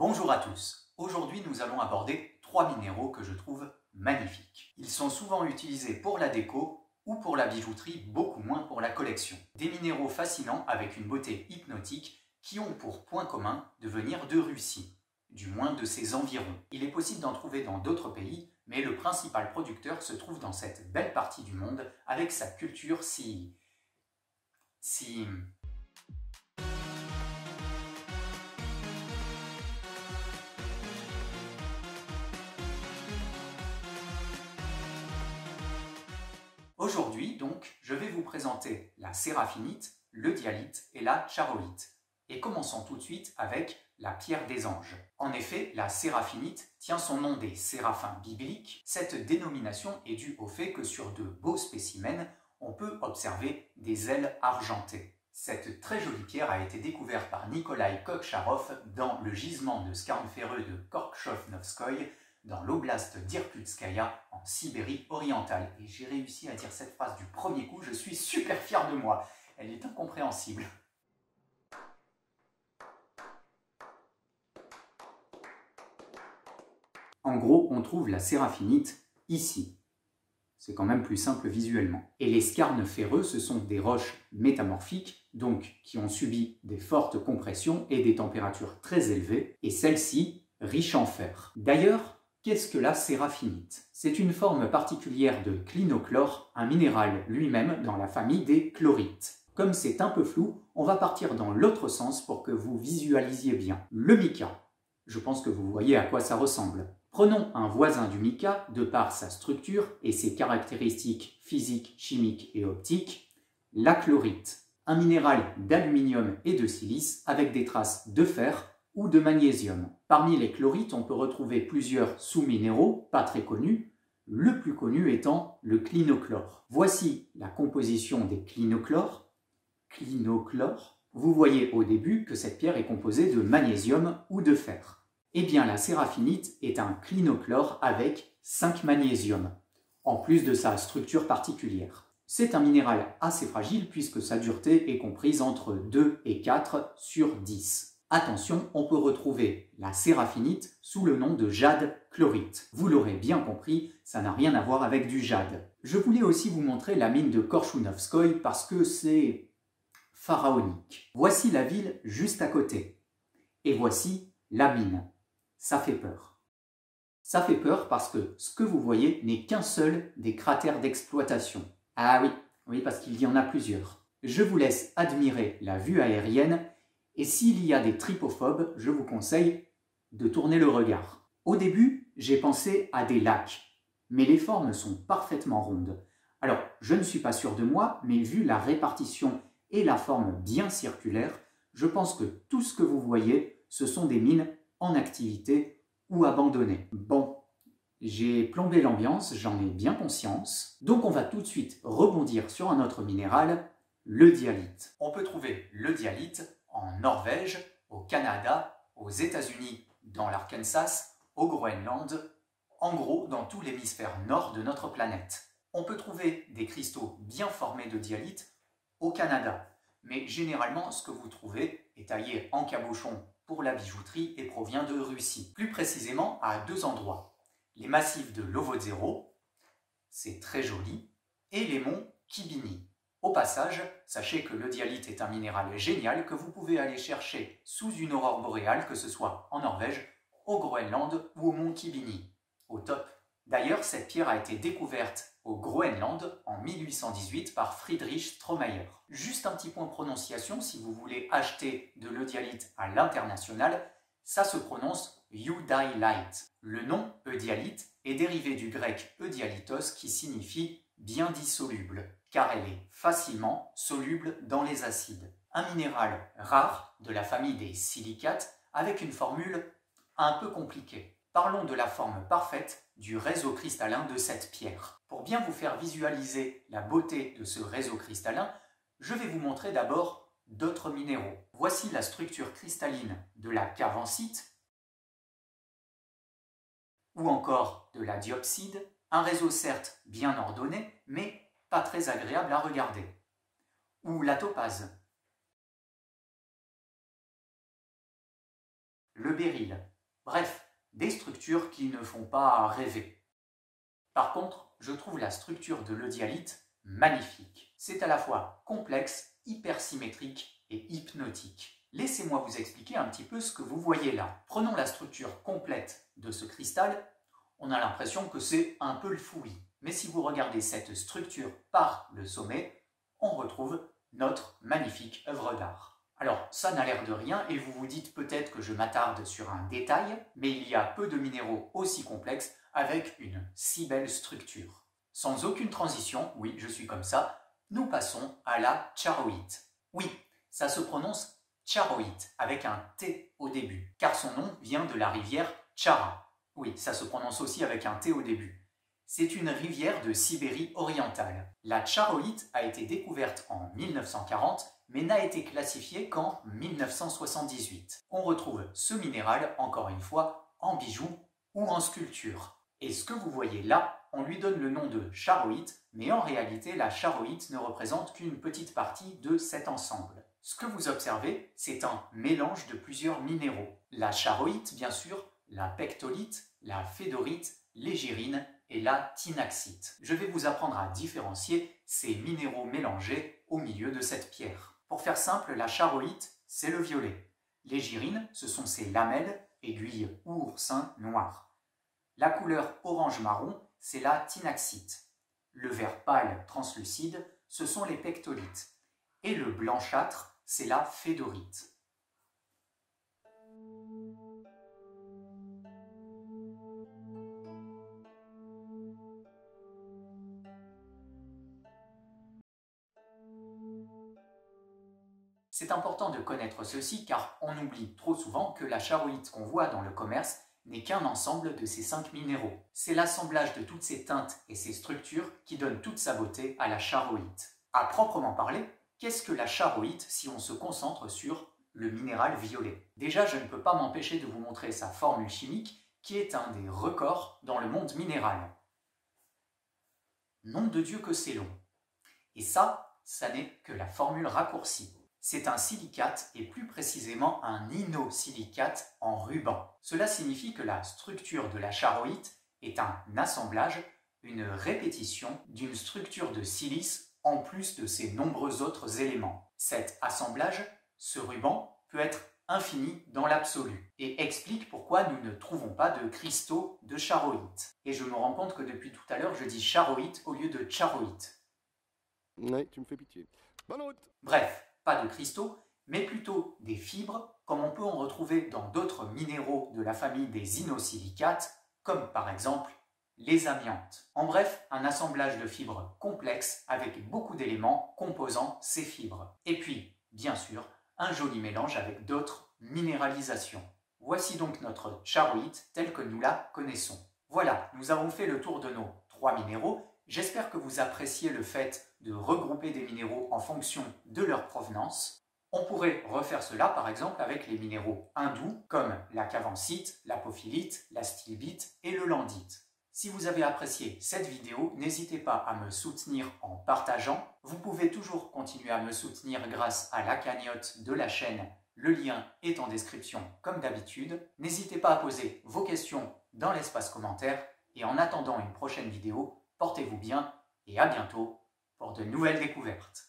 Bonjour à tous. Aujourd'hui, nous allons aborder 3 minéraux que je trouve magnifiques. Ils sont souvent utilisés pour la déco ou pour la bijouterie, beaucoup moins pour la collection. Des minéraux fascinants avec une beauté hypnotique qui ont pour point commun de venir de Russie, du moins de ses environs. Il est possible d'en trouver dans d'autres pays, mais le principal producteur se trouve dans cette belle partie du monde avec sa culture si... Aujourd'hui, donc, je vais vous présenter la séraphinite, le dialyte et la charoïte. Et commençons tout de suite avec la pierre des anges. En effet, la séraphinite tient son nom des séraphins bibliques. Cette dénomination est due au fait que sur de beaux spécimens, on peut observer des ailes argentées. Cette très jolie pierre a été découverte par Nikolai Koksharov dans le gisement de skarn ferreux de Korchovnovskoïe, dans l'oblast d'Irkutskaya, en Sibérie orientale. Et j'ai réussi à dire cette phrase du premier coup, je suis super fier de moi. Elle est incompréhensible. En gros, on trouve la séraphinite ici. C'est quand même plus simple visuellement. Et les skarnes ferreux, ce sont des roches métamorphiques, donc qui ont subi des fortes compressions et des températures très élevées, et celles-ci riches en fer. D'ailleurs, qu'est-ce que la séraphinite? C'est une forme particulière de clinochlore, un minéral lui-même dans la famille des chlorites. Comme c'est un peu flou, on va partir dans l'autre sens pour que vous visualisiez bien. Le mica. Je pense que vous voyez à quoi ça ressemble. Prenons un voisin du mica de par sa structure et ses caractéristiques physiques, chimiques et optiques, la chlorite. Un minéral d'aluminium et de silice avec des traces de fer ou de magnésium. Parmi les chlorites, on peut retrouver plusieurs sous-minéraux, pas très connus, le plus connu étant le clinochlore. Voici la composition des clinochlores. Vous voyez au début que cette pierre est composée de magnésium ou de fer. Eh bien, la séraphinite est un clinochlore avec 5 magnésiums, en plus de sa structure particulière. C'est un minéral assez fragile puisque sa dureté est comprise entre 2 et 4 sur 10. Attention, on peut retrouver la séraphinite sous le nom de jade chlorite. Vous l'aurez bien compris, ça n'a rien à voir avec du jade. Je voulais aussi vous montrer la mine de Korchounovskoïe parce que c'est pharaonique. Voici la ville juste à côté. Et voici la mine. Ça fait peur. Ça fait peur parce que ce que vous voyez n'est qu'un seul des cratères d'exploitation. Ah oui, parce qu'il y en a plusieurs. Je vous laisse admirer la vue aérienne. Et s'il y a des trypophobes, je vous conseille de tourner le regard. Au début, j'ai pensé à des lacs, mais les formes sont parfaitement rondes. Alors, je ne suis pas sûr de moi, mais vu la répartition et la forme bien circulaire, je pense que tout ce que vous voyez, ce sont des mines en activité ou abandonnées. Bon, j'ai plombé l'ambiance, j'en ai bien conscience. Donc on va tout de suite rebondir sur un autre minéral, le dialyte. On peut trouver le dialyte en Norvège, au Canada, aux États-Unis, dans l'Arkansas, au Groenland, en gros dans tout l'hémisphère nord de notre planète. On peut trouver des cristaux bien formés de dialyte au Canada, mais généralement ce que vous trouvez est taillé en cabochon pour la bijouterie et provient de Russie. Plus précisément à 2 endroits, les massifs de Lovodzero, c'est très joli, et les monts Kibini. Au passage, sachez que le dialyte est un minéral génial que vous pouvez aller chercher sous une aurore boréale, que ce soit en Norvège, au Groenland ou au mont Kibini. Au top! D'ailleurs, cette pierre a été découverte au Groenland en 1818 par Friedrich Strohmayer. Juste un petit point de prononciation, si vous voulez acheter de l'eudialyte à l'international, ça se prononce eudialyte. Le nom eudialyte est dérivé du grec eudialytos qui signifie bien dissoluble, car elle est facilement soluble dans les acides. Un minéral rare de la famille des silicates avec une formule un peu compliquée. Parlons de la forme parfaite du réseau cristallin de cette pierre. Pour bien vous faire visualiser la beauté de ce réseau cristallin, je vais vous montrer d'abord d'autres minéraux. Voici la structure cristalline de la cavancite ou encore de la diopside, un réseau certes bien ordonné, mais pas très agréable à regarder. Ou la topaze, le béryl. Bref, des structures qui ne font pas rêver. Par contre, je trouve la structure de l'eudialyte magnifique. C'est à la fois complexe, hypersymétrique et hypnotique. Laissez-moi vous expliquer un petit peu ce que vous voyez là. Prenons la structure complète de ce cristal. On a l'impression que c'est un peu le fouillis. Mais si vous regardez cette structure par le sommet, on retrouve notre magnifique œuvre d'art. Alors, ça n'a l'air de rien et vous vous dites peut-être que je m'attarde sur un détail, mais il y a peu de minéraux aussi complexes avec une si belle structure. Sans aucune transition, oui, je suis comme ça, nous passons à la charoïte. Oui, ça se prononce charoïte avec un T au début, car son nom vient de la rivière Chara. Oui, ça se prononce aussi avec un T au début. C'est une rivière de Sibérie orientale. La charoïte a été découverte en 1940, mais n'a été classifiée qu'en 1978. On retrouve ce minéral, encore une fois, en bijoux ou en sculpture. Et ce que vous voyez là, on lui donne le nom de charoïte, mais en réalité, la charoïte ne représente qu'une petite partie de cet ensemble. Ce que vous observez, c'est un mélange de plusieurs minéraux. La charoïte, bien sûr, la pectolite, la fédorite, l'égirine et la tinaxite. Je vais vous apprendre à différencier ces minéraux mélangés au milieu de cette pierre. Pour faire simple, la charoïte, c'est le violet. L'égirine, ce sont ces lamelles, aiguilles ou oursins noirs. La couleur orange-marron, c'est la tinaxite. Le vert pâle translucide, ce sont les pectolites. Et le blanchâtre, c'est la fédorite. C'est important de connaître ceci car on oublie trop souvent que la charoïte qu'on voit dans le commerce n'est qu'un ensemble de ces 5 minéraux. C'est l'assemblage de toutes ces teintes et ces structures qui donne toute sa beauté à la charoïte. À proprement parler, qu'est-ce que la charoïte si on se concentre sur le minéral violet? Déjà, je ne peux pas m'empêcher de vous montrer sa formule chimique qui est un des records dans le monde minéral. Nom de Dieu que c'est long. Et ça n'est que la formule raccourcie. C'est un silicate et plus précisément un inosilicate en ruban. Cela signifie que la structure de la charoïte est un assemblage, une répétition d'une structure de silice en plus de ses nombreux autres éléments. Cet assemblage, ce ruban, peut être infini dans l'absolu et explique pourquoi nous ne trouvons pas de cristaux de charoïte. Et je me rends compte que depuis tout à l'heure, je dis charoïte au lieu de charoïte. Ouais, tu me fais pitié. Bonne route. Bref, pas de cristaux, mais plutôt des fibres, comme on peut en retrouver dans d'autres minéraux de la famille des inosilicates, comme par exemple les amiantes. En bref, un assemblage de fibres complexes avec beaucoup d'éléments composant ces fibres. Et puis, bien sûr, un joli mélange avec d'autres minéralisations. Voici donc notre charoïte telle que nous la connaissons. Voilà, nous avons fait le tour de nos 3 minéraux. J'espère que vous appréciez le fait de regrouper des minéraux en fonction de leur provenance. On pourrait refaire cela par exemple avec les minéraux hindous comme la cavancite, l'apophyllite, la stilbite et le landite. Si vous avez apprécié cette vidéo, n'hésitez pas à me soutenir en partageant. Vous pouvez toujours continuer à me soutenir grâce à la cagnotte de la chaîne. Le lien est en description comme d'habitude. N'hésitez pas à poser vos questions dans l'espace commentaire et en attendant une prochaine vidéo, portez-vous bien et à bientôt pour de nouvelles découvertes.